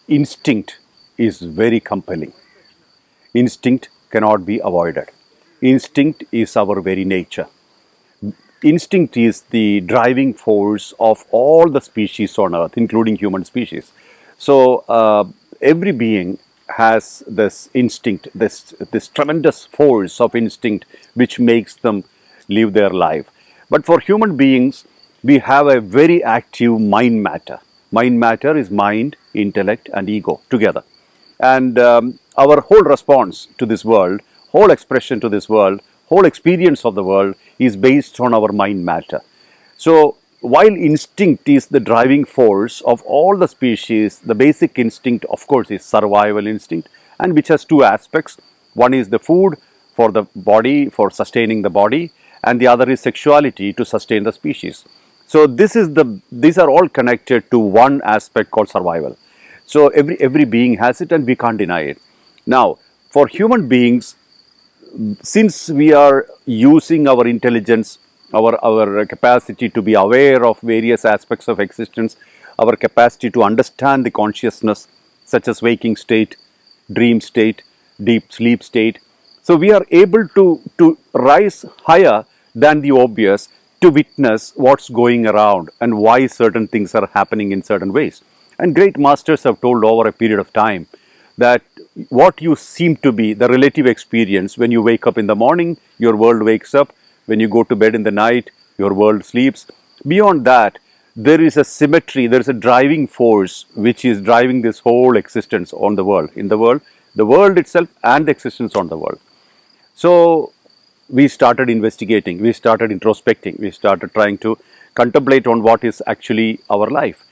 instinct is very compelling. Instinct cannot be avoided. Instinct is our very nature. Instinct is the driving force of all the species on earth, including human species. So every being has this instinct, this tremendous force of instinct which makes them live their life. But for human beings, we have a very active mind matter. Mind matter is mind, intellect, and ego together. And our whole response to this world, whole expression to this world, whole experience of the world is based on our mind matter. So while instinct is the driving force of all the species, the basic instinct, of course, is survival instinct, and which has two aspects. One is the food for the body, for sustaining the body, and the other is sexuality to sustain the species. So these are all connected to one aspect called survival. So every being has it, and we can't deny it. Now, for human beings, since we are using our intelligence, our capacity to be aware of various aspects of existence, our capacity to understand the consciousness, such as waking state, dream state, deep sleep state, so we are able to rise higher than the obvious to witness what's going around and why certain things are happening in certain ways. And great masters have told over a period of time that what you seem to be, the relative experience, when you wake up in the morning, your world wakes up. When you go to bed in the night, your world sleeps. Beyond that, there is a symmetry, there is a driving force which is driving this whole existence on the world, in the world itself, and the existence on the world. So we started investigating, we started introspecting, we started trying to contemplate on what is actually our life.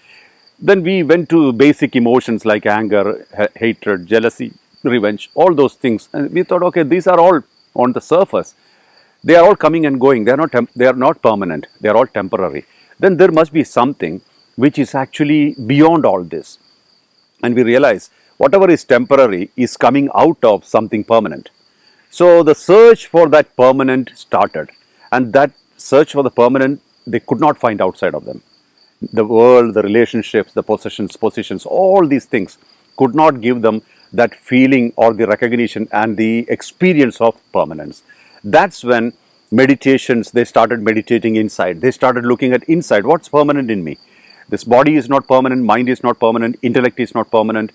Then we went to basic emotions like anger, hatred, jealousy, revenge, all those things. And we thought, okay, these are all on the surface. They are all coming and going. They are not permanent. They are all temporary. Then there must be something which is actually beyond all this. And we realize whatever is temporary is coming out of something permanent. So the search for that permanent started. And that search for the permanent, they could not find outside of them. The world, the relationships, the positions, all these things could not give them that feeling or the recognition and the experience of permanence. That's when meditations, they started meditating inside. They started looking at inside. What's permanent in me? This body is not permanent, mind is not permanent, intellect is not permanent,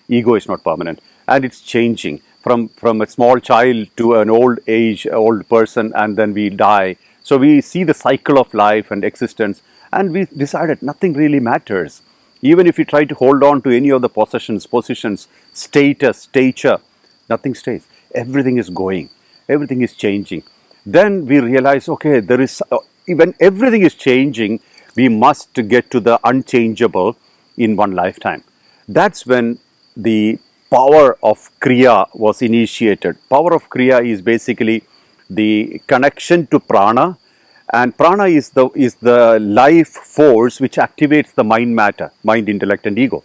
ego is not permanent. And it's changing from a small child to an old person, and then we die. So we see the cycle of life and existence. And we decided nothing really matters. Even if we try to hold on to any of the positions, status, stature, nothing stays. Everything is going. Everything is changing. Then we realize, okay, when everything is changing, we must get to the unchangeable in one lifetime. That's when the power of Kriya was initiated. Power of Kriya is basically the connection to prana. And prana is the life force which activates the mind matter, mind, intellect, and ego.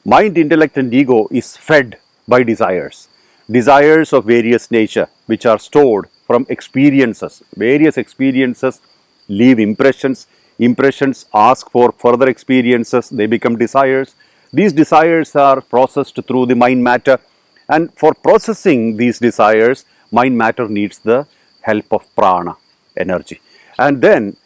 Mind, intellect, and ego is fed by desires. Desires of various nature, which are stored from experiences. Various experiences leave impressions. Impressions ask for further experiences. They become desires. These desires are processed through the mind matter. And for processing these desires, mind matter needs the help of prana, energy. And then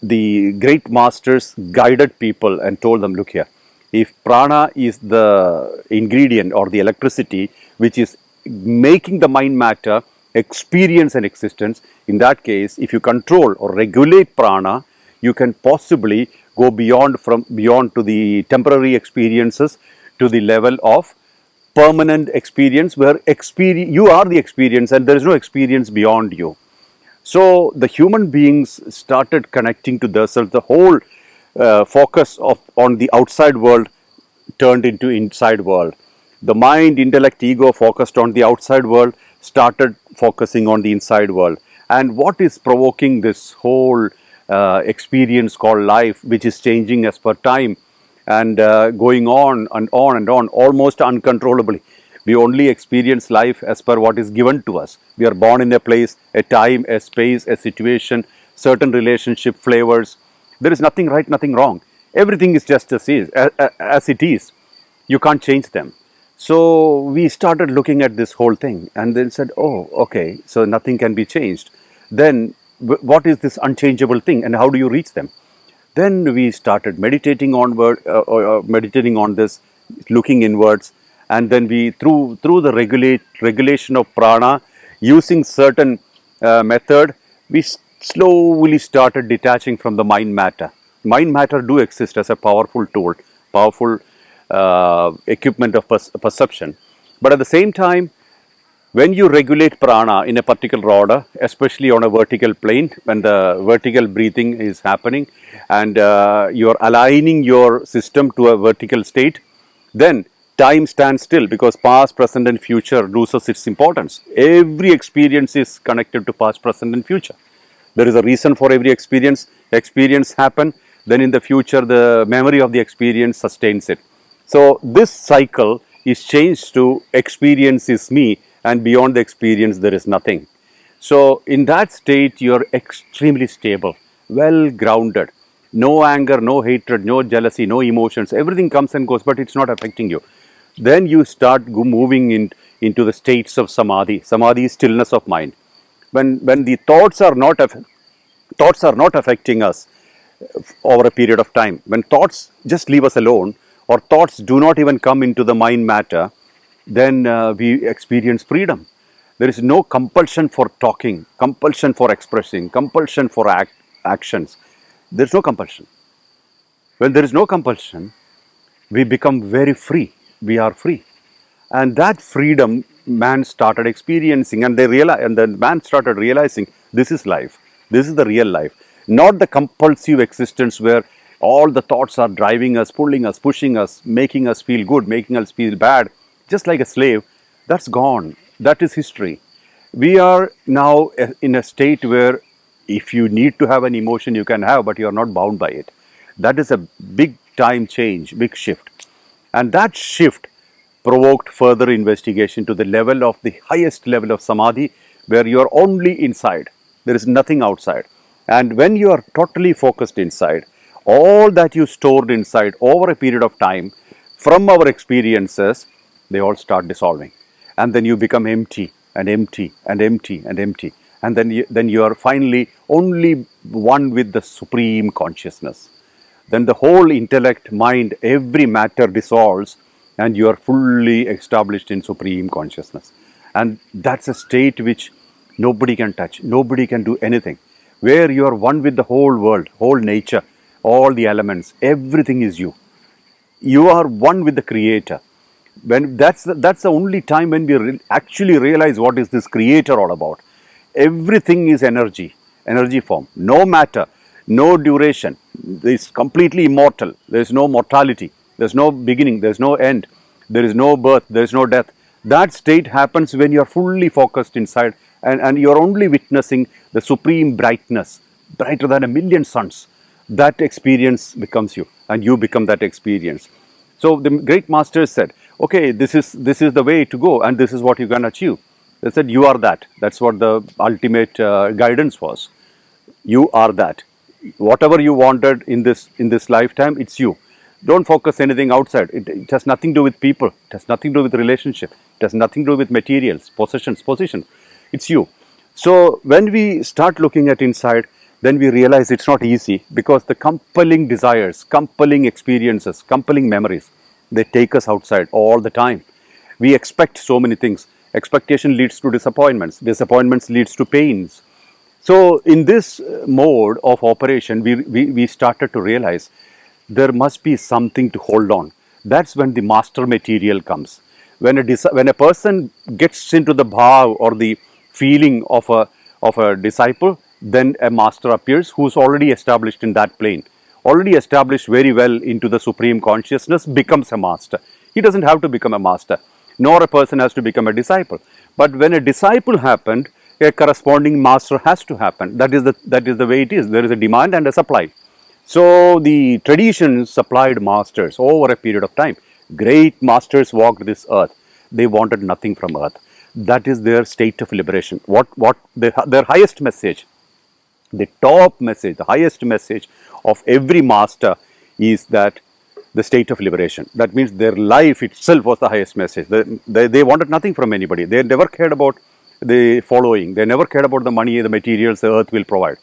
the great masters guided people and told them, look here, if prana is the ingredient or the electricity which is making the mind matter experience and existence, in that case, if you control or regulate prana, you can possibly go beyond to the temporary experiences to the level of permanent experience, where you are the experience and there is no experience beyond you. So the human beings started connecting to themselves. The whole focus on the outside world turned into inside world. The mind, intellect, ego focused on the outside world, started focusing on the inside world. And what is provoking this whole experience called life, which is changing as per time and going on and on and on, almost uncontrollably. We only experience life as per what is given to us. We are born in a place, a time, a space, a situation, certain relationship flavors. There is nothing right, nothing wrong. Everything is just as it is. You can't change them. So we started looking at this whole thing and then said, oh, okay, so nothing can be changed. Then what is this unchangeable thing and how do you reach them? Then we started meditating on this, looking inwards, and then we through the regulation of prana, using certain method, we slowly started detaching from the mind matter. Mind matter do exist as a powerful tool, powerful equipment of perception, but at the same time, when you regulate prana in a particular order, especially on a vertical plane, when the vertical breathing is happening and you're aligning your system to a vertical state, then time stands still because past, present, and future loses its importance. Every experience is connected to past, present, and future. There is a reason for every experience happen, then in the future the memory of the experience sustains it. So this cycle is changed to experience is me and beyond the experience there is nothing. So in that state you are extremely stable, well grounded, no anger, no hatred, no jealousy, no emotions, everything comes and goes but it's not affecting you. Then you start moving into the states of samadhi. Samadhi is stillness of mind. When the thoughts are not affecting us over a period of time, when thoughts just leave us alone or thoughts do not even come into the mind matter, then we experience freedom. There is no compulsion for talking, compulsion for expressing, compulsion for actions. There is no compulsion. When there is no compulsion, we become very free. We are free. And that freedom man started experiencing, and the man started realizing this is life. This is the real life. Not the compulsive existence where all the thoughts are driving us, pulling us, pushing us, making us feel good, making us feel bad, just like a slave. That's gone. That is history. We are now in a state where if you need to have an emotion, you can have, but you are not bound by it. That is a big time change, big shift. And that shift provoked further investigation to the level of the highest level of samadhi, where you are only inside. There is nothing outside. And when you are totally focused inside, all that you stored inside over a period of time, from our experiences, they all start dissolving. And then you become empty and empty and empty and empty. And then you are finally only one with the supreme consciousness. Then the whole intellect, mind, every matter dissolves and you are fully established in supreme consciousness. And that's a state which nobody can touch, nobody can do anything. Where you are one with the whole world, whole nature, all the elements, everything is you. You are one with the Creator. When that's the only time when we actually realize what is this Creator all about. Everything is energy, energy form, no matter, no duration. It's completely immortal. There is no mortality. There's no beginning. There's no end. There is no birth. There is no death. That state happens when you are fully focused inside and you are only witnessing the supreme brightness, brighter than a million suns. That experience becomes you and you become that experience. So the great masters said, okay, this is the way to go and this is what you can achieve. They said, you are that. That's what the ultimate guidance was. You are that. Whatever you wanted in this lifetime, it's you. Don't focus anything outside. It has nothing to do with people. It has nothing to do with relationship. It has nothing to do with materials, possessions, position. It's you. So when we start looking at inside, then we realize it's not easy because the compelling desires, compelling experiences, compelling memories, they take us outside all the time. We expect so many things. Expectation leads to disappointments. Disappointments leads to pains. So in this mode of operation, we started to realize there must be something to hold on. That's when the master material comes. When a person gets into the bhav or the feeling of a disciple, then a master appears who's already established in that plane, already established very well into the supreme consciousness, becomes a master. He doesn't have to become a master, nor a person has to become a disciple. But when a disciple happened, a corresponding master has to happen. That is the way it is. There is a demand and a supply. So the traditions supplied masters over a period of time. Great masters walked this earth. They wanted nothing from earth. That is their state of liberation. Their highest message, the top message, the highest message of every master is that the state of liberation. That means their life itself was the highest message. They wanted nothing from anybody. They never cared about the following. They never cared about the money, the materials the earth will provide.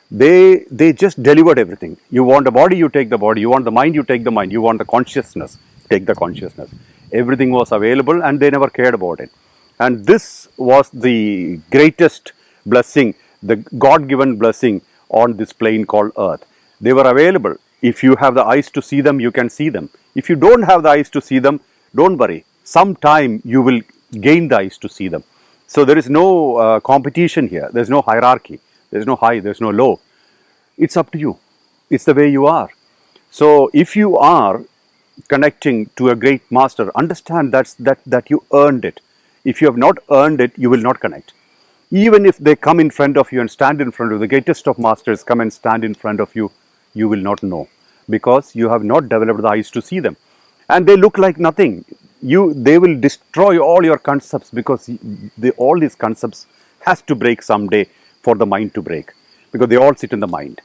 They just delivered everything. You want a body, you take the body. You want the mind, you take the mind. You want the consciousness, take the consciousness. Everything was available and they never cared about it. And this was the greatest blessing, the God-given blessing on this plane called earth. They were available. If you have the eyes to see them, you can see them. If you don't have the eyes to see them, don't worry. Sometime you will gain the eyes to see them. So there is no competition here. There's no hierarchy. There's no high, there's no low. It's up to you. It's the way you are. So if you are connecting to a great master, understand that you earned it. If you have not earned it, you will not connect. Even if they come in front of you and stand in front of you, the greatest of masters come and stand in front of you, you will not know because you have not developed the eyes to see them. And they look like nothing. They will destroy all your concepts because all these concepts has to break someday for the mind to break because they all sit in the mind.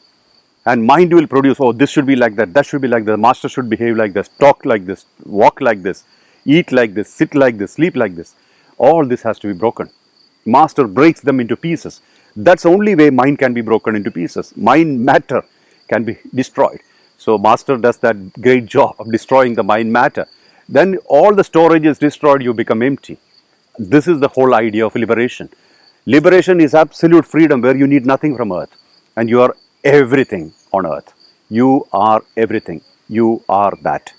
And mind will produce, oh, this should be like that should be like that, the master should behave like this, talk like this, walk like this, eat like this, sit like this, sleep like this. All this has to be broken. Master breaks them into pieces. That's the only way mind can be broken into pieces. Mind matter can be destroyed. So master does that great job of destroying the mind matter. Then all the storage is destroyed, you become empty. This is the whole idea of liberation. Liberation is absolute freedom where you need nothing from earth and you are everything on earth. You are everything. You are that.